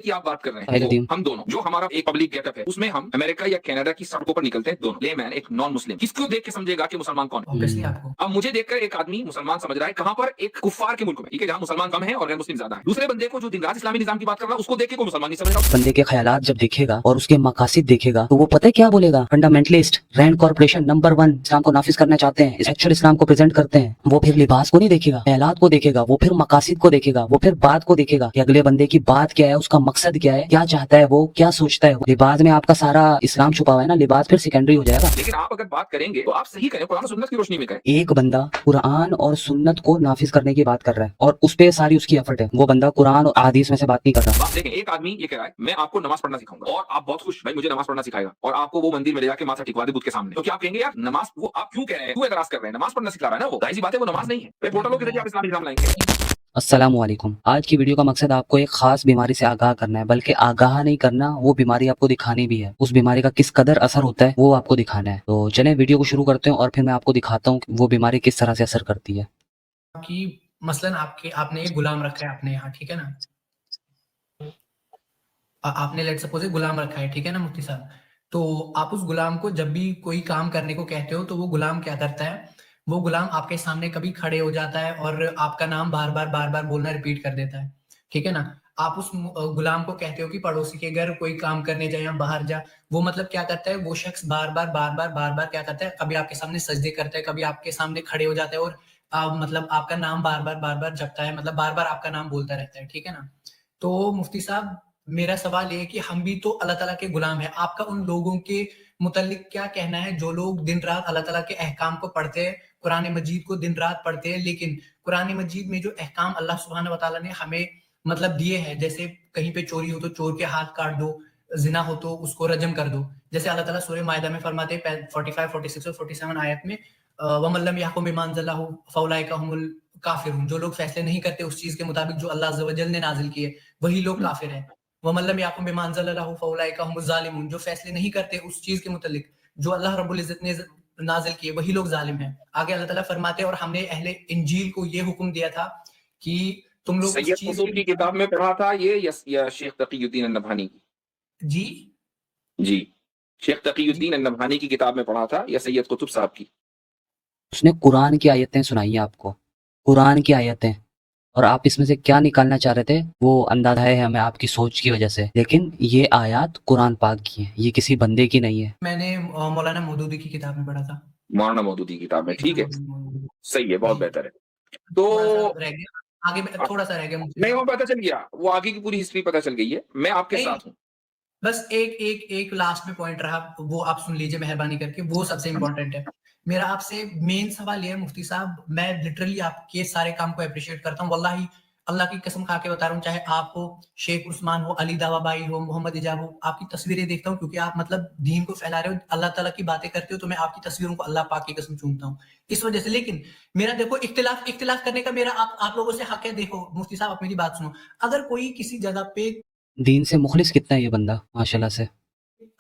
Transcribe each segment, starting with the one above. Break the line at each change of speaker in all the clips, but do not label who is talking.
की आप बात कर रहे हैं, तो हम दोनों जो हमारा एक पब्लिक गेटअप है उसमें हम अमेरिका या कनाडा की सड़कों पर निकलते हैं दोनों, लेमैन एक नॉन मुस्लिम, किसको देख के समझेगा कि मुसलमान कौन है?
ऑब्वियसली आपको।
अब मुझे देखकर एक आदमी मुसलमान समझ रहा है, कहां पर? एक कुफार के मुल्क में, ठीक है, जहां मुसलमान कम है और गैर मुस्लिम ज्यादा है। दूसरे बंदे को जो दिन रात इस्लामी निजाम की बात कर रहा है उसको देख के कोई मुसलमान नहीं समझ रहा।
बंदे के ख्यालात जब देखेगा और उसके मकासिद देखेगा तो वो पता है क्या बोलेगा? फंडामेंटलिस्ट, रैंड कॉर्पोरेशन नंबर 1 इस्लाम को नाफिज करना चाहते हैं, एक्चुअल इस्लाम को प्रेजेंट करते हैं। वो फिर लिबास को नहीं देखेगा, ख्यालात को देखेगा, वो फिर मकासिद को देखेगा, वो फिर बात को देखेगा कि अगले बंदे की बात क्या है, उसका मकसद क्या है, क्या चाहता है, वो क्या सोचता है। लिबास में आपका सारा इस्लाम छुपा हुआ है ना, लिबास फिर सेकेंडरी हो जाएगा।
लेकिन आप अगर बात करेंगे तो आप सही करें, कुरान और सुन्नत की रोशनी में करें।
एक बंदा कुरान और सुन्नत को नाफिज करने की बात कर रहा है और उस पे सारी उसकी एफर्ट है, वो बंदा कुरान और हदीस में से बात नहीं कर रहा।
आप देखें, एक आदमी ये कह रहा है मैं आपको नमाज पढ़ना सिखाऊंगा और आप बहुत खुश, भाई मुझे नमाज पढ़ना सिखाएगा, और आपको वो मंदिर में ले जाके माथा टिकवा दे बुद्ध के सामने, तो क्या आप कहेंगे यार नमाज, वो आप क्यों कह रहे हैं, क्यों एतराज कर रहे हैं? नमाज पढ़ना सिखा रहा है ना, वो जाहिर सी बात है वो नमाज नहीं है। फिर पोर्टलों के जरिए आप इस्लामी निजाम लाएंगे।
अस्सलामुअलैकुम। आज की वीडियो का मकसद आपको एक खास बीमारी से आगाह करना है, बल्कि आगाह नहीं करना, वो बीमारी आपको दिखानी भी है। उस बीमारी का किस कदर असर होता है वो आपको दिखाना है। तो चलें वीडियो को शुरू करते हैं और फिर मैं आपको दिखाता हूँ वो बीमारी किस तरह से असर करती है।
कि मसलन आपने एक गुलाम रखा है अपने यहाँ, ठीक है ना? आपने लेट सपोज एक गुलाम रखा है, ठीक है ना मुफ्ती साहब? तो आप उस गुलाम को जब भी कोई काम करने को कहते हो तो वो गुलाम क्या करता है, वो गुलाम आपके सामने कभी खड़े हो जाता है और आपका नाम बार-बार बोलना रिपीट कर देता है, ठीक है ना? आप उस गुलाम को कहते हो कि पड़ोसी के घर कोई काम करने जाए या बाहर जा, वो मतलब क्या करता है, वो शख्स बार-बार क्या करता है, कभी आपके सामने सजदे करता है, कभी आपके सामने खड़े हो जाता है और मतलब आपका नाम बार-बार जपता है, मतलब बार-बार आपका नाम बोलता रहता है, ठीक है ना? तो मुफ्ती साहब, मेरा सवाल ये है कि हम भी तो अल्लाह ताला के गुलाम हैं। आपका उन लोगों के मुतल्लिक क्या कहना है जो लोग दिन रात अल्लाह ताला के अहकाम को पढ़ते हैं, कुरान मजीद को दिन रात पढ़ते हैं, लेकिन कुरान मजीद में जो अहकाम अल्लाह सुब्हानहू व तआला ने हमें मतलब दिए हैं, जैसे कहीं पे चोरी हो तो चोर के हाथ काट दो, ज़िना हो तो उसको रजम कर दो। जैसे अल्लाह ताला सूरह माइदा में फरमाते हैं 45, 46 और 47 आयत में वमन लम यहकुम बिमा अंज़लल्लाहु फउलाइका हुमुल काफिरून, जो लोग फैसले नहीं करते उस चीज़ के मुताबिक जो अल्लाह अज़्ज़ व जल ने नाज़िल की है, वही लोग काफिर हैं। वमल्लम याकुम बिमा अंज़लल्लाहु फउलाइका हुमुज़ ज़ालिमून, जो फैसले नहीं करते उस चीज के मुतालिक जो अल्लाह रब्बुल इज्जत ने नाजिल की है, वही लोग जालिम हैं। आगे अल्लाह ताला फरमाते हैं और हमने अहले इंजील को ये हुक्म दिया था कि तुम लोग
सैयद कुतुब की किताब में पढ़ा था ये या शेख तकीयुद्दीन अन्नभानी की?
जी
जी, शेख तकीयुद्दीन अन्नभानी की किताब में पढ़ा था या सैयद कुतुब साहब की?
उसने कुरान की आयतें सुनाई है आपको, कुरान की आयतें, और आप इसमें से क्या निकालना चाह रहे थे वो अंदाजा है हमें आपकी सोच की वजह से, लेकिन ये आयत कुरान पाक की है, ये किसी बंदे की नहीं है।
मैंने मौलाना मौदूदी की किताब में पढ़ा था।
मौलाना मौदूदी की किताब में, ठीक है, सही है, बहुत
जी,
बेहतर है। तो
थोड़ा सा रह गया, आगे थोड़ा सा रह गया मुझे।
नहीं, वो पता चल गया, वो आगे की पूरी हिस्ट्री पता चल गई है, मैं आपके
नहीं,
साथ हूँ।
बस एक लास्ट में पॉइंट रहा, वो आप सुन लीजिए मेहरबानी करके, वो सबसे इंपॉर्टेंट है। मेरा आपसे मेन सवाल ये है मुफ्ती साहब, मैं लिटरली आपके सारे काम को एप्रिशिएट करता हूँ, वल्लाही अल्लाह की कसम खा के बता रहा हूँ, चाहे आप हो, शेख उस्मान हो, अली दावा भाई हो, मोहम्मद इजाब हो, आपकी तस्वीरें देखता हूँ क्योंकि आप मतलब दीन को फैला रहे हो, अल्लाह ताला की बातें करते हो, तो मैं आपकी तस्वीरों को अल्लाह पाक की कसम चूमता हूँ इस वजह से। लेकिन मेरा देखो इख्तिलाफ करने का मेरा आप लोगों से हक है। देखो मुफ्ती साहब, आप मेरी बात सुनो, अगर कोई किसी जगह पे
दीन से मुखलिस कितना है ये बंदा माशाल्लाह से,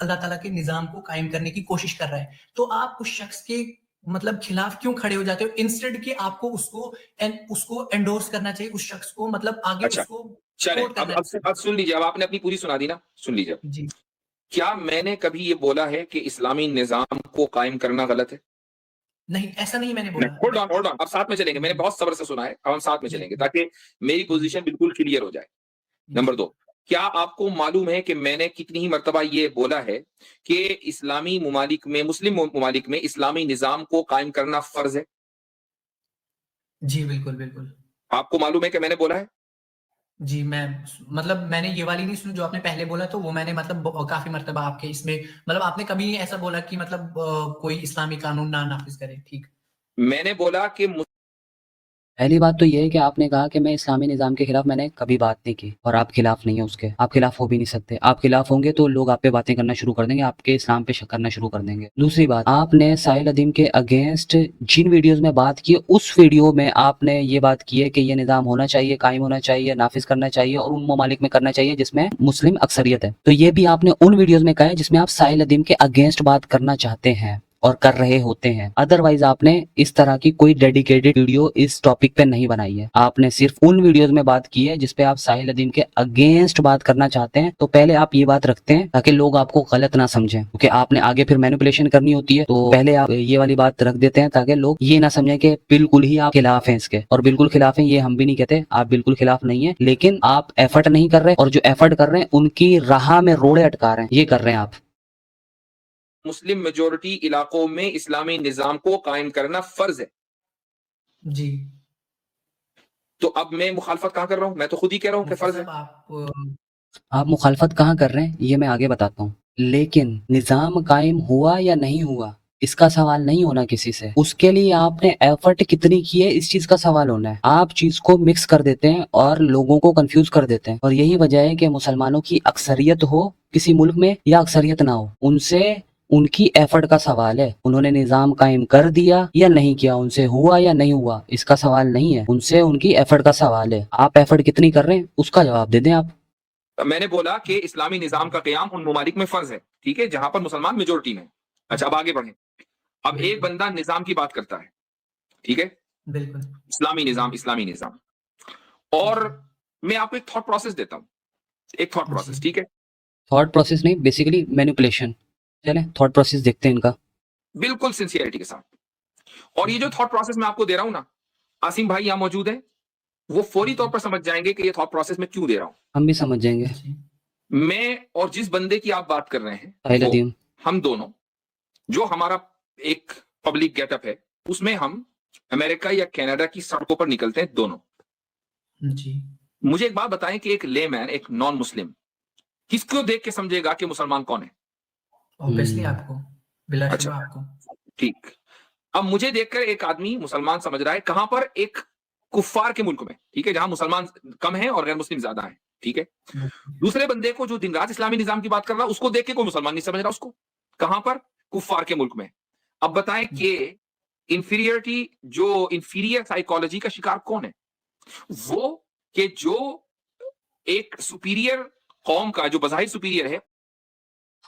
अल्लाह ताला के निज़ाम को कायम करने की कोशिश कर रहा है, तो आप उस शख्स के मतलब खिलाफ क्यों खड़े हो जाते हो? इंस्टेड कि आपको उसको एंडोर्स करना चाहिए, उस शख्स को मतलब आगे
अच्छा,
उसको
चलें,
सपोर्ट करना चाहिए।
अब सुन लीजिए, अब आपने अपनी पूरी सुना दी ना, सुन लीजिए।
जी,
क्या मैंने कभी ये बोला है कि इस्लामी निजाम को कायम करना गलत है?
नहीं, ऐसा नहीं मैंने
नहीं,
बोला।
होल्ड ऑन, अब साथ में चलेंगे, मैंने बहुत सब्र से सुना है, अब हम साथ में
जी,
चलेंगे ताकि मेरी पोजीशन बिल्कुल क्लियर हो जाए।
जी।
नंबर 2, क्या आपको मालूम है कि मैंने कितनी ही मर्तबा ये बोला है कि इस्लामी ममालिक में, मुस्लिम ममालिक में इस्लामी निजाम को कायम करना फर्ज है?
जी, बिल्कुल।
आपको मालूम है कि मैंने बोला है?
जी, मैं मतलब मैंने ये वाली नहीं सुनी जो आपने पहले बोला, तो वो मैंने मतलब काफ़ी मर्तबा आपके इसमें मतलब आपने कभी नहीं ऐसा बोला कि मतलब कोई इस्लामी कानून ना नाफ़िज़ करे, ठीक।
मैंने बोला कि
पहली बात तो ये है कि आपने कहा कि मैं इस्लामी निज़ाम के खिलाफ मैंने कभी बात नहीं की, और आप खिलाफ नहीं है उसके, आप खिलाफ हो भी नहीं सकते। आप खिलाफ होंगे तो लोग आप पे बातें करना शुरू कर देंगे, आपके इस्लाम पे शक करना शुरू कर देंगे। दूसरी बात, आपने साहिल अदीम के अगेंस्ट जिन वीडियोस में बात की, उस वीडियो में आपने ये बात की है कि ये निज़ाम होना चाहिए, कायम होना चाहिए, नाफिज करना चाहिए और उन ममालिक में करना चाहिए जिसमें मुस्लिम अक्सरियत है। तो ये भी आपने उन वीडियोज में कहा है जिसमें आप साहिल अदीम के अगेंस्ट बात करना चाहते हैं। और कर रहे होते हैं। अदरवाइज आपने इस तरह की कोई डेडिकेटेड वीडियो इस टॉपिक पे नहीं बनाई है। आपने सिर्फ उन वीडियोस में बात की है जिसपे आप साहिल अदीम के अगेंस्ट बात करना चाहते हैं। तो पहले आप ये बात रखते हैं ताकि लोग आपको गलत ना समझें, क्योंकि आपने आगे फिर मैनिपुलेशन करनी होती है। तो पहले आप ये वाली बात रख देते हैं ताकि लोग ये ना समझें कि बिल्कुल ही आप खिलाफ हैं इसके। और बिल्कुल खिलाफ हैं ये हम भी नहीं कहते, आप बिल्कुल खिलाफ नहीं है, लेकिन आप एफर्ट नहीं कर रहे, और जो एफर्ट कर रहे हैं उनकी राह में रोड़े अटका रहे हैं, ये कर रहे हैं आप।
मुस्लिम मेजोरिटी इलाकों में इस्लामी निजाम को कायम करना फर्ज है।
जी।
तो अब मैं मुखालफत कहां कर रहा हूं? मैं तो खुद ही कह रहा हूं कि
मुफ्ती
फर्ज है।
साहब
आप मुखालफत कहाँ कर रहे हैं ये मैं आगे बताता हूँ, लेकिन निजाम कायम हुआ या नहीं हुआ इसका सवाल नहीं होना किसी से। उसके लिए आपने एफर्ट कितनी की है इस चीज का सवाल होना है। आप चीज को मिक्स कर देते हैं और लोगों को कंफ्यूज कर देते हैं, और यही वजह है कि मुसलमानों की अक्सरियत हो किसी मुल्क में या अक्सरियत ना हो, उनसे उनकी एफर्ट का सवाल है। उन्होंने निजाम कायम कर दिया या नहीं किया, उनसे हुआ या नहीं हुआ इसका सवाल नहीं है, उनसे उनकी एफर्ट का सवाल है। आप एफर्ट कितनी कर रहे हैं उसका जवाब दे दें आप।
मैंने बोला कि इस्लामी निजाम का कयाम उन ममालिक में फर्ज है, ठीक है, जहां पर मुसलमान मेजोरिटी में। अच्छा, अब आगे बढ़े। अब एक बंदा निजाम की बात करता है, ठीक है,
बिल्कुल।
इस्लामी निजाम, और मैं आपको एक थॉट प्रोसेस देता हूं, एक थॉट प्रोसेस, ठीक है।
थॉट प्रोसेस नहीं, बेसिकली मैनिपुलेशन। चले थॉट प्रोसेस देखते हैं इनका।
बिल्कुल सिंसियरिटी के साथ। और ये जो थॉट प्रोसेस मैं आपको दे रहा हूं ना, आसिम भाई यहां मौजूद है, वो फौरी तौर पर समझ जाएंगे कि ये थॉट प्रोसेस मैं क्यों दे रहा हूं।
हम भी समझ जाएंगे।
मैं और जिस बंदे की आप बात कर रहे हैं,
साहिल
वो
अदीम।
हम दोनों, जो हमारा एक पब्लिक गेटअप है, उसमें हम अमेरिका या कनाडा की सड़कों पर निकलते हैं दोनों।
जी।
मुझे एक बात बताएं कि एक लेमैन, एक नॉन मुस्लिम, किसको देख के समझेगा कि मुसलमान कौन है?
ऑब्वियसली आपको, बिलाशुबा
अच्छा,
आपको।
ठीक। अब मुझे देखकर एक आदमी मुसलमान समझ रहा है, कहां पर? एक कुफ्फार के मुल्क में, ठीक है, जहां मुसलमान कम है और गैर मुस्लिम ज्यादा है, ठीक है। दूसरे बंदे को, जो दिन रात इस्लामी निजाम की बात कर रहा है, उसको देख के कोई मुसलमान नहीं समझ रहा उसको। कहां पर? कुफ्फार के मुल्क में। अब बताएं कि इंफीरियरिटी, जो इंफीरियर साइकोलॉजी का शिकार कौन है? वो कि जो एक सुपीरियर कौम का, जो बज़ाहिर सुपीरियर है,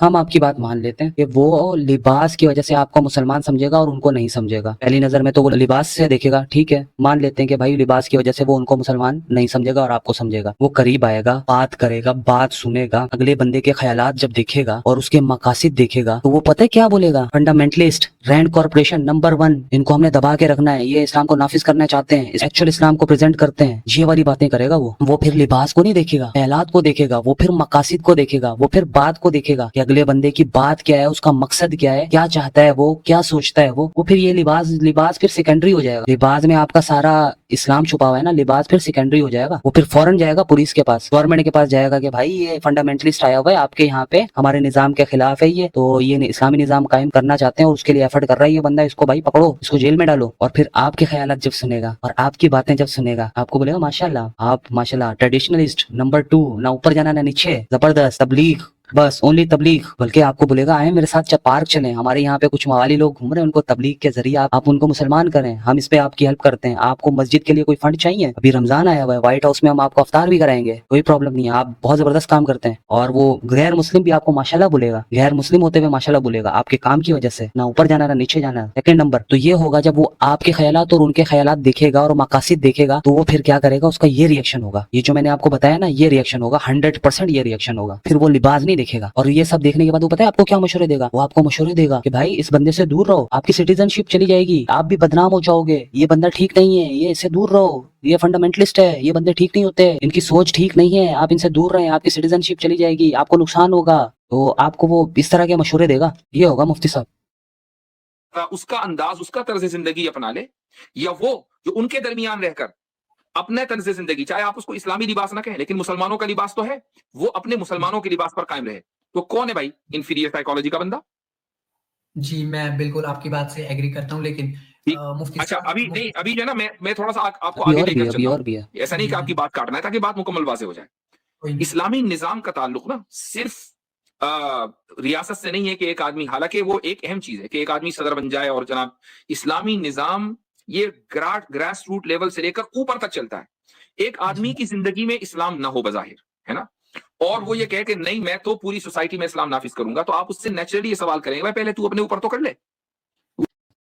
हम आपकी बात मान लेते हैं कि वो लिबास की वजह से आपको मुसलमान समझेगा और उनको नहीं समझेगा। पहली नजर में तो वो लिबास से देखेगा, ठीक है, मान लेते हैं कि भाई लिबास की वजह से वो उनको मुसलमान नहीं समझेगा और आपको समझेगा। वो करीब आएगा, बात करेगा, बात सुनेगा, अगले बंदे के ख्यालात जब देखेगा और उसके मकासिद देखेगा, तो वो पता है क्या बोलेगा? फंडामेंटलिस्ट, रैंड कॉर्पोरेशन नंबर 1, इनको हमने दबा के रखना है, ये इस्लाम को नाफिज करना चाहते हैं, एक्चुअल इस्लाम को प्रेजेंट करते हैं, ये वाली बातें करेगा वो फिर लिबास को नहीं देखेगा, ख्यालात को देखेगा, वो फिर मकासिद को देखेगा, वो फिर बात को देखेगा कि अगले बंदे की बात क्या है, उसका मकसद क्या है, क्या चाहता है, वो क्या सोचता है। वो फिर ये लिबास फिर सेकेंडरी हो जाएगा। लिबास में आपका सारा इस्लाम छुपा हुआ है ना, लिबास फिर सेकेंडरी हो जाएगा। वो फिर फौरन जाएगा पुलिस के पास, गवर्नमेंट के पास जाएगा कि भाई ये फंडामेंटलिस्ट आया हुआ है आपके यहाँ पे, हमारे निजाम के खिलाफ है ये, तो ये इस्लामी निजाम कायम करना चाहते हैं और उसके लिए एफर्ट कर रहा है ये बंदा, इसको भाई पकड़ो, इसको जेल में डालो। और फिर आपके ख्यालात जब सुनेगा और आपकी बातें जब सुनेगा, आपको बोलेगा माशाल्लाह, आप माशाल्लाह ट्रेडिशनलिस्ट नंबर 2, ना ऊपर जाना ना नीचे, जबरदस्त तबलीग, बस ओनली तबलीग। बल्कि आपको बोलेगा आए मेरे साथ पार्क चलें, हमारे यहाँ पे कुछ मवाली लोग घूम रहे हैं, उनको तबलीग के जरिए आप उनको मुसलमान करें, हम इस पे आपकी हेल्प करते हैं। आपको मस्जिद के लिए कोई फंड चाहिए, अभी रमजान आया हुआ है, व्हाइट हाउस में हम आपको अफ्तार भी कराएंगे, कोई प्रॉब्लम नहीं है, आप बहुत जबरदस्त काम करते हैं। और वो गैर मुस्लिम भी आपको माशाल्लाह बोलेगा, गैर मुस्लिम होते हुए माशाल्लाह बोलेगा, आपके काम की वजह से, ना ऊपर जाना ना नीचे जाना। सेकंड नंबर तो ये होगा, जब वो आपके ख्यालात और उनके ख्यालात देखेगा और मकासिद देखेगा, तो वो फिर क्या करेगा, उसका ये रिएक्शन होगा, ये जो मैंने आपको बताया ना, ये रिएक्शन होगा, 100% ये रिएक्शन होगा। फिर वो लिबास नहीं देखेगा। और ये सब देखने के बाद वो पता है आपको क्या मशवरे देगा? वो आपको मशवरे देगा कि भाई इस बंदे से दूर रहो, आपकी सिटीजनशिप चली जाएगी, आप भी बदनाम हो जाओगे, ये बंदा ठीक नहीं है, ये इससे दूर रहो, ये फंडामेंटलिस्ट है, ये बंदे ठीक नहीं होते, इनकी सोच ठीक नहीं है, आप इनसे दूर रहें, आपकी सिटीजनशिप चली जाएगी, आपको नुकसान होगा। तो आपको वो इस तरह के मशवरे देगा। ये होगा मुफ्ती साहब।
उसका अंदाज, उसका तर्ज जिंदगी अपना ले, या वो जो उनके दरमियान रहकर अपने तर्ज जिंदगी, चाहे आप उसको इस्लामी लिबास ना कहें, लेकिन मुसलमानों का लिबास तो है, वो अपने मुसलमानों के लिबास पर कायम रहे। तो कौन है भाई इंफीरियर साइकोलॉजी का बंदा?
जी, मैं बिल्कुल आपकी बात से एग्री करता हूँ, लेकिन मुफ्ती
अच्छा,
साहब,
अभी नहीं, अभी जो है ना, मैं थोड़ा सा आपको
अभी
आगे
और भी
लेकर
है, अभी
चलता
और भी है।
हूं। ऐसा नहीं कि आपकी बात काटना है, ताकि बात मुकम्मल वाज़ेह हो जाए।
कोई नहीं।
इस्लामी निजाम का ताल्लुक ना सिर्फ रियासत से नहीं है कि एक आदमी, हालांकि वो एक अहम चीज है कि एक आदमी सदर बन जाए, और जनाब इस्लामी निजाम ये ग्रास रूट लेवल से लेकर ऊपर तक चलता है। एक आदमी की जिंदगी में इस्लाम ना हो बजाहिर, है ना, और वो ये कहे कि नहीं मैं तो पूरी सोसाइटी में इस्लाम नाफिज करूंगा, तो आप उससे नेचुरली ये सवाल करेंगे भाई पहले तू अपने ऊपर तो कर ले,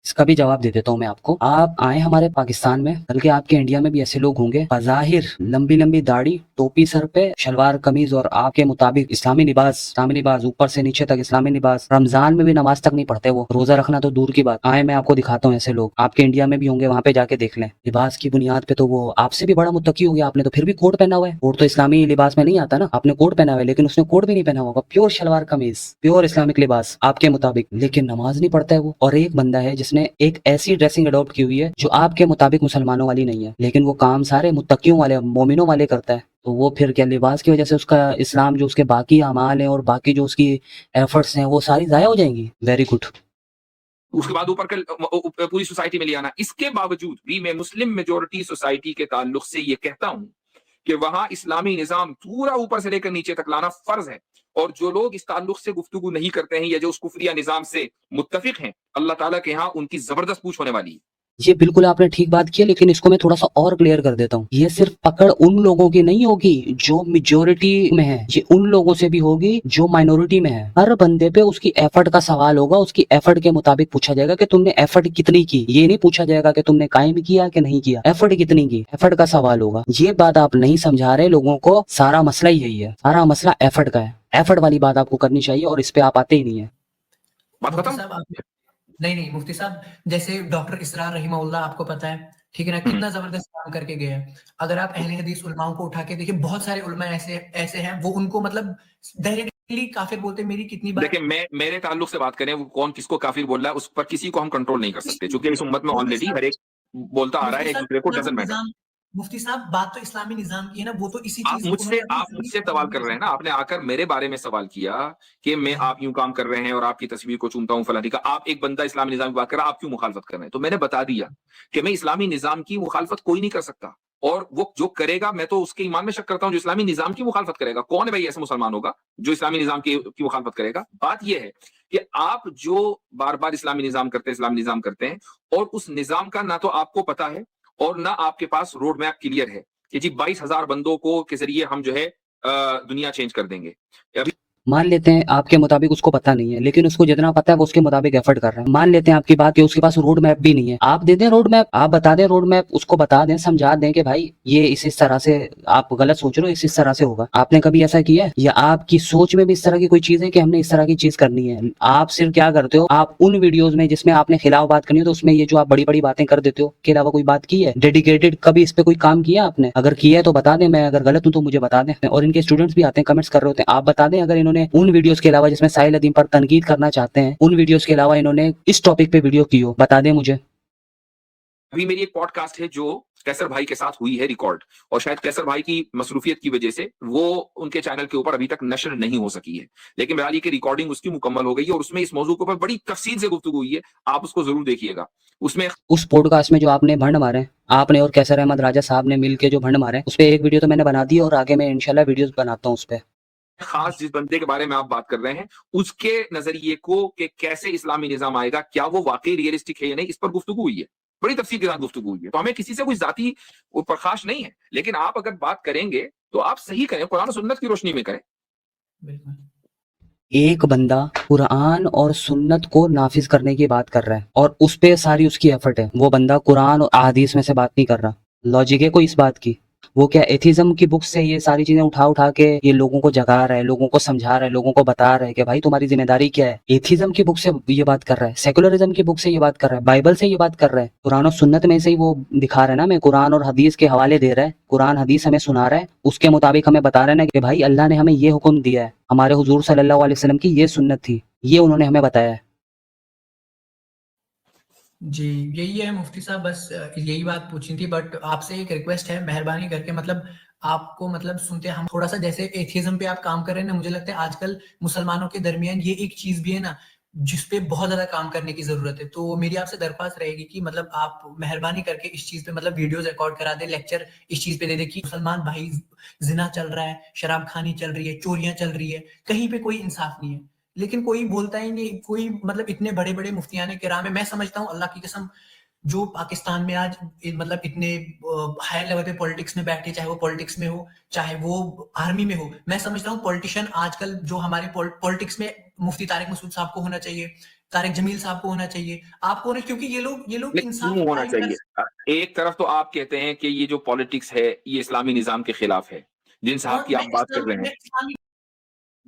इसका भी जवाब दे देता हूँ मैं आपको। आप आए हमारे पाकिस्तान में, बल्कि आपके इंडिया में भी ऐसे लोग होंगे, बज़ाहिर लंबी लंबी दाढ़ी, टोपी सर पे, शलवार कमीज और आपके मुताबिक इस्लामी लिबास ऊपर से नीचे तक इस्लामी लिबास, रमजान में भी नमाज तक नहीं पढ़ते, वो रोजा रखना तो दूर की बात। आए मैं आपको दिखाता हूँ ऐसे लोग, आपके इंडिया में भी होंगे, वहां पे जाके देख लें। लिबास की बुनियाद पे तो वो आपसे भी बड़ा मुत्तकी हो गया। आपने तो फिर भी कोट पहना हुआ है, कोट तो इस्लामी लिबास में नहीं आता ना। आपने कोट पहना हुआ है, लेकिन उसने कोट भी नहीं पहना होगा, प्योर शलवार कमीज, प्योर इस्लामिक लिबास आपके मुताबिक, लेकिन नमाज नहीं पढ़ता है वो। और एक बंदा है जिसने एक ऐसी ड्रेसिंग अडॉप्ट की हुई है जो आपके मुताबिक मुसलमानों वाली नहीं है, लेकिन वो काम सारे मुत्तकियों वाले, मोमिनों वाले करता है। तो वो फिर क्या लिबास की वजह से उसका इस्लाम, जो उसके बाकी अमाल हैं और बाकी जो उसकी एफर्ट्स हैं, वो सारी जाया हो जाएंगी? Very good.
उसके बाद ऊपर के पूरी सोसाइटी में ले आना। इसके बावजूद भी मैं मुस्लिम मेजोरिटी सोसाइटी के ताल्लुक से ये कहता हूं कि वहां इस्लामी निजाम पूरा ऊपर से लेकर नीचे तक लाना फर्ज है। और जो लोग इस ताल्लुक से गुफ्तगू नहीं करते हैं या जो उस कुफरिया निजाम से मुत्तफिक हैं, अल्लाह ताला के यहाँ उनकी जबरदस्त पूछ होने वाली है।
ये बिल्कुल आपने ठीक बात की है, लेकिन इसको मैं थोड़ा सा और क्लियर कर देता हूँ। ये सिर्फ पकड़ उन लोगों की नहीं होगी जो मेजोरिटी में है, ये उन लोगों से भी होगी जो माइनॉरिटी में है। हर बंदे पे उसकी एफर्ट का सवाल होगा, उसकी एफर्ट के मुताबिक पूछा जाएगा कि तुमने एफर्ट कितनी की। ये नहीं पूछा जाएगा कि तुमने कायम किया कि नहीं किया, एफर्ट कितनी की, एफर्ट का सवाल होगा। ये बात आप नहीं समझा रहे लोगों को। सारा मसला यही है, सारा मसला एफर्ट का है। एफर्ट वाली बात आपको करनी चाहिए और इस पे आप आते ही नहीं है।
बात
मुफ्ती
खत्म।
साहब आप नहीं मुफ्ती साहब, जैसे डॉक्टर इसरार रहीमहुल्लाह आपको पता है, ठीक है ना, कितना जबरदस्त काम करके गए हैं। अगर आप अहले हदीस उलमाओं को उठा के देखिए, बहुत सारे उलमा ऐसे ऐसे हैं वो उनको मतलब डायरेक्टली काफिर बोलते हैं। मेरी कितनी बार
देखिए, मैं मेरे ताल्लुक से बात करें, वो कौन किसको काफिर बोल रहा है उस पर किसी को हम कंट्रोल नहीं कर सकते, क्योंकि इस उम्मत में
मुफ्ती
ऑलरेडी
साहब
हर एक बोलता आ रहा
मुफ्ती
है एक
साहब
दूसरे को,
इस्लामी
डजंट मैटर।
निजाम, मुफ्ती साहब बात तो इस्लामी निजाम की है ना, वो तो इसी
आप
चीज
मुझसे
उन्होंने अपनी
आप
जिंदगी
मुझसे सवाल कर रहे हैं ना,
में
आपने आकर मेरे बारे में सवाल किया कि मैं आप यूं काम कर रहे हैं और आपकी तस्वीर को चूमता हूं फलानी का। आप एक बंदा इस्लामी निजाम की बात कर रहा है, आप क्यों मुखालफत कर रहे हैं? तो मैंने बता दिया कि मैं इस्लामी निजाम की मुखालफत कोई नहीं कर सकता, और वो जो करेगा मैं तो उसके ईमान में शक करता हूं। जो इस्लामी निजाम की मुखालफत करेगा, कौन है भाई ऐसा मुसलमान होगा जो इस्लामी निजाम की मुखालफत करेगा? बात यह है कि आप जो बार बार इस्लामी निजाम करते हैं, और उस निजाम का ना तो आपको पता है और ना आपके पास रोड मैप क्लियर है कि जी 22,000 बंदों को के जरिए हम जो है दुनिया चेंज कर देंगे। अभी
मान लेते हैं आपके मुताबिक उसको पता नहीं है, लेकिन उसको जितना पता है वो उसके मुताबिक एफर्ट कर रहा है। मान लेते हैं आपकी बात कि उसके पास रोड मैप भी नहीं है, आप दे दें रोड मैप, आप बता दें रोड मैप, उसको बता दें, समझा दें कि भाई ये इस तरह से आप गलत सोच रहे हो, इस तरह से होगा। आपने कभी ऐसा किया है? या आपकी सोच में भी इस तरह की कोई चीज है कि हमने इस तरह की चीज करनी है? आप सिर्फ क्या करते हो, आप उन वीडियोज में जिसमें आपने खिलाफ बात करनी हो, तो उसमें ये जो आप बड़ी बड़ी बातें कर देते हो के अलावा कोई बात की है डेडिकेटेड? कभी इस पे कोई काम किया आपने? अगर किया है तो बता दें, मैं अगर गलत हूं तो मुझे बता दें। और इनके स्टूडेंट्स भी आते हैं, कमेंट्स कर रहे होते हैं, आप बता दें अगर इन्होंने उन वीडियोस के अलावा जिसमें साहिल अदीम पर तनकीद करना चाहते हैं, उन वीडियोस के अलावा इन्होंने इस टॉपिक पे वीडियो की हो, बता दें मुझे।
मेरी एक पॉडकास्ट है जो कैसर भाई के साथ हुई है रिकॉर्ड, और शायद कैसर भाई की मसरूफियत की वजह से वो उनके चैनल के ऊपर अभी तक नशर नहीं हो सकी है, लेकिन बहरहाल की रिकॉर्डिंग उसकी मुकम्मल हो गई है और उसमें इस मौजू के ऊपर बड़ी तफसील से गुफ्तगू हुई है। आप उसको जरूर देखिएगा। उसमें
उस पॉडकास्ट में जो आपने भंड मारे, आपने और कैसर अहमद राजा साहब ने मिलकर जो भंड मारे, उस पे एक वीडियो तो मैंने बना दी और आगे मैं इंशाल्लाह वीडियोस बनाता हूँ उस पे।
खास जिस बंदे के बारे में आप बात कर रहे हैं, उसके नजरिए को कि कैसे इस्लामी निजाम आएगा, क्या वो वाकई रियलिस्टिक है या नहीं, इस पर गुफ्तगू हुई है, बड़ी तफसील के साथ गुफ्तगू हुई है। तो हमें किसी से कोई जाती प्रकाश नहीं है, लेकिन आप अगर बात करेंगे तो आप सही करें, कुरान और सुन्नत की रोशनी में करें।
बिल्कुल।
एक बंदा कुरान और सुन्नत को नाफिज करने की बात कर रहा है और उस पे सारी उसकी एफर्ट है। वो बंदा कुरान और अहादीस में से बात नहीं कर रहा। लॉजिक है कोई इस बात की? वो क्या एथिज्म की बुक से ये सारी चीजें उठा उठा के ये लोगों को जगा रहा है, लोगों को समझा रहा है, लोगों को बता रहा है कि भाई तुम्हारी जिम्मेदारी क्या है? एथिज्म की बुक से ये बात कर रहा है, सेकुलरिज्म की बुक से ये बात कर रहा है, बाइबल से ये बात कर रहा है, कुरान और सुन्नत में से ही वो दिखा रहा है ना। मैं कुरान और हदीस के हवाले दे रहा है, कुरान हदीस हमें सुना रहा है, उसके मुताबिक हमें बता रहा है ना कि भाई अल्लाह ने हमें ये हुक्म दिया है, हमारे हुजूर सल्लल्लाहु अलैहि वसल्लम की ये सुन्नत थी, ये उन्होंने हमें बताया है।
जी, यही है मुफ्ती साहब, बस यही बात पूछनी थी। बट आपसे एक रिक्वेस्ट है, मेहरबानी करके मतलब आपको मतलब सुनते हम थोड़ा-सा, जैसे एथियज़्म पे आप काम कर रहे हैं ना, मुझे लगता है आजकल मुसलमानों के दरमियान ये एक चीज़ भी है ना, जिस पे बहुत ज़्यादा काम करने की ज़रूरत है। तो मेरी आपसे दरख्वास्त रहेगी कि मतलब आप मेहरबानी करके इस चीज़ पे मतलब वीडियोज़ रिकॉर्ड करा दें, लेक्चर इस चीज़ पे दे दें कि मुसलमान भाई, ज़िना चल रहा है, शराब-खानी चल रही है, चोरियाँ चल रही है, कहीं पे कोई इंसाफ नहीं है। लेकिन कोई बोलता ही नहीं, कोई मतलब इतने बड़े-बड़े मुफ्तियाने किराम है, मैं समझता हूँ अल्लाह की कसम, जो पाकिस्तान में आज मतलब इतने हायर लेवल पे पॉलिटिक्स में बैठे, चाहे वो पॉलिटिक्स में हो, चाहे वो आर्मी में हो, मैं समझता हूँ पॉलिटिशियन आजकल जो हमारे पॉलिटिक्स में मुफ्ती तारिक मसूद साहब को होना चाहिए, तारिक जमील साहब को होना चाहिए, आपको होना, क्योंकि ये लोग
नहीं,
इंसाफ
क्यों होना
कायम कर
चाहिए? एक तरफ तो आप कहते हैं कि ये जो पॉलिटिक्स है ये इस्लामी निजाम के खिलाफ है, जिन साहब
और
की आप बात कर रहे
मैं
हैं।
इस्लामी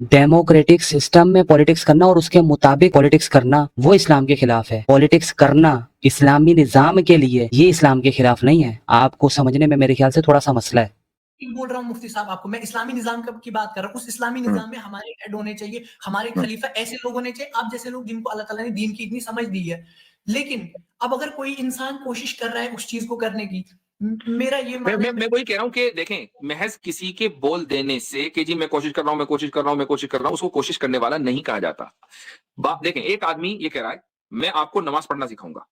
डेमोक्रेटिक सिस्टम में पॉलिटिक्स करना और उसके मुताबिक पॉलिटिक्स करना वो इस्लाम के खिलाफ है। पॉलिटिक्स करना इस्लामी निजाम के लिए ये इस्लाम के खिलाफ नहीं है। आपको समझने में मेरे ख्याल से थोड़ा सा मसला है।
बोल रहा हूँ मुफ्ती साहब आपको, मैं इस्लामी निजाम की बात कर रहा हूँ। उस इस्लामी
हम्म,
निजाम में हमारे हेड होने चाहिए, हमारे
हम्म।
खलीफा ऐसे लोग होने चाहिए, आप जैसे लोग जिनको अल्लाह ताला ने दीन की इतनी समझ दी है। लेकिन अब अगर कोई इंसान कोशिश कर रहा है उस चीज को करने की, मेरा ये
मैं
मानना
मैं मैं वही कह रहा हूँ कि देखें, महज किसी के बोल देने से कि जी मैं कोशिश कर रहा हूँ, मैं कोशिश कर रहा हूँ, मैं कोशिश कर रहा हूँ, उसको कोशिश करने वाला नहीं कहा जाता। बात देखें, एक आदमी ये कह रहा है मैं आपको नमाज पढ़ना सिखाऊंगा,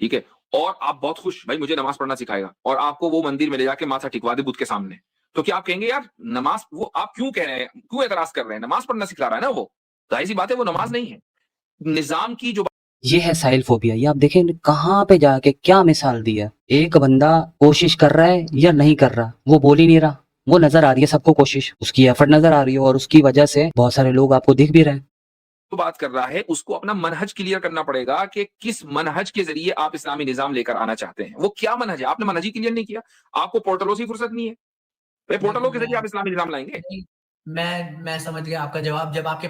ठीक है, और आप बहुत खुश, भाई मुझे नमाज पढ़ना सिखाएगा, और आपको वो मंदिर में ले जाके माथा टिकवा दे बुत के सामने, तो क्या आप कहेंगे यार नमाज, वो आप क्यों कह रहे हैं, क्यों एतराज कर रहे हैं? नमाज पढ़ना सिखा रहा है ना वो, जाहिर सी बात है वो नमाज नहीं है। निजाम की जो
ये है साहिल फोबिया। ये आप देखें कहाँ पे जाके क्या मिसाल दिया। एक बंदा कोशिश कर रहा है या नहीं कर रहा, वो बोल ही नहीं रहा, वो नजर आ रही है सबको कोशिश, उसकी एफर्ट नजर आ रही है और उसकी वजह से बहुत सारे लोग आपको दिख भी रहे हैं।
बात कर रहा है उसको अपना मनहज क्लियर करना पड़ेगा कि किस मनहज के जरिए आप इस्लामी निजाम लेकर आना चाहते हैं, वो क्या मनहज है। आपने मनहज ही क्लियर नहीं किया, आपको पोर्टलों से फुर्सत नहीं है, भाई पोर्टलों के जरिए आप इस्लामी निजाम लाएंगे।
मैं समझ गया आपका जवाब। जब आपके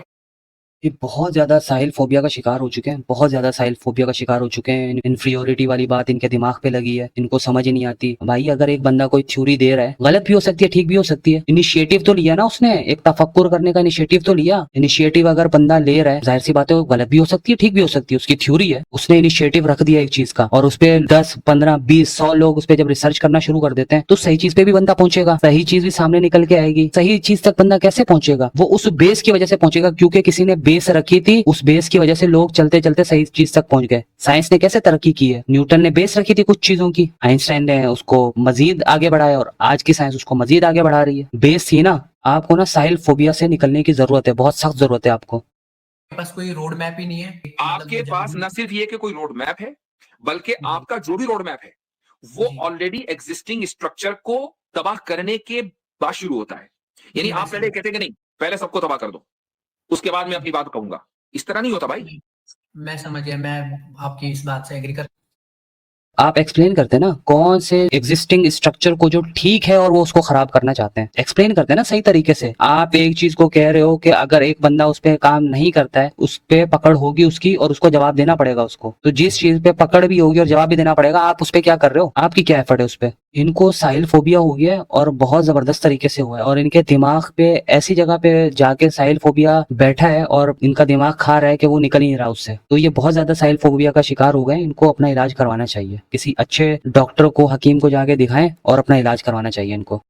ये बहुत ज्यादा साहिल फोबिया का शिकार हो चुके हैं, बहुत ज्यादा साहिल फोबिया का शिकार हो चुके हैं। इन्फीरियोरिटी वाली बात इनके दिमाग पे लगी है, इनको समझ ही नहीं आती। भाई अगर एक बंदा कोई थ्योरी दे रहा है, गलत भी हो सकती है, ठीक भी हो सकती है, इनिशिएटिव तो लिया ना उसने, एक तफक्कुर करने का इनिशिएटिव तो लिया। इनिशिएटिव अगर बंदा ले रहा है, जाहिर सी बात है वो गलत भी हो सकती है, ठीक भी हो सकती है, उसकी थ्योरी है, उसने इनिशिएटिव रख दिया एक चीज का, और उस पर 10 15 20 100 लोग उस पर जब रिसर्च करना शुरू कर देते हैं तो सही चीज पे भी बंदा पहुंचेगा, सही चीज भी सामने निकल के आएगी। सही चीज तक बंदा कैसे पहुंचेगा? वो उस बेस की वजह से पहुंचेगा, क्योंकि किसी ने बेस रखी थी, उस बेस की वजह से लोग चलते चलते सही चीज तक पहुंच गए। साइंस ने कैसे तरक्की की है? न्यूटन ने बेस रखी थी कुछ चीजों की, आइंस्टाइन ने उसको मजीद आगे बढ़ाया और आज की साइंस उसको मजीद आगे बढ़ा रही है। बेस थी ना। आपको ना साहिल फोबिया से निकलने की जरूरत है, बहुत सख्त जरूरत है आपको।
पास कोई रोड मैप ही नहीं है,
आपके
मतलब
पास न सिर्फ ये कि कोई रोड मैप है, बल्कि आपका जो भी रोड मैप है वो
जी।
ऑलरेडी एग्जिस्टिंग स्ट्रक्चर को तबाह करने के बाद शुरू होता है। यानी
जी, मैं
आप पहले कहते हैं कि नहीं पहले सबको तबाह कर दो, उसके बाद मैं अपनी बात कहूंगा, इस तरह नहीं होता भाई।
मैं समझ गया, मैं आपकी इस बात से एग्री कर।
आप एक्सप्लेन करते हैं ना कौन से एग्जिस्टिंग स्ट्रक्चर को जो ठीक है और वो उसको खराब करना चाहते हैं, एक्सप्लेन करते हैं ना सही तरीके से। आप एक चीज को कह रहे हो कि अगर एक बंदा उस पे काम नहीं करता है, उस पे पकड़ होगी उसकी और उसको जवाब देना पड़ेगा उसको, तो जिस चीज पे पकड़ भी होगी और जवाब भी देना पड़ेगा, आप उस पे क्या कर रहे हो? आपकी क्या एफर्ट है उस पे? इनको साहिल फोबिया हो गया है और बहुत जबरदस्त तरीके से हुआ है, और इनके दिमाग पे ऐसी जगह पे जाके साहिल फोबिया बैठा है और इनका दिमाग खा रहा है कि वो निकल ही नहीं रहा उससे। तो ये बहुत ज्यादा साहिल फोबिया का शिकार हो गए, इनको अपना इलाज करवाना चाहिए, किसी अच्छे डॉक्टर को, हकीम को जाके दिखाएं और अपना इलाज करवाना चाहिए इनको।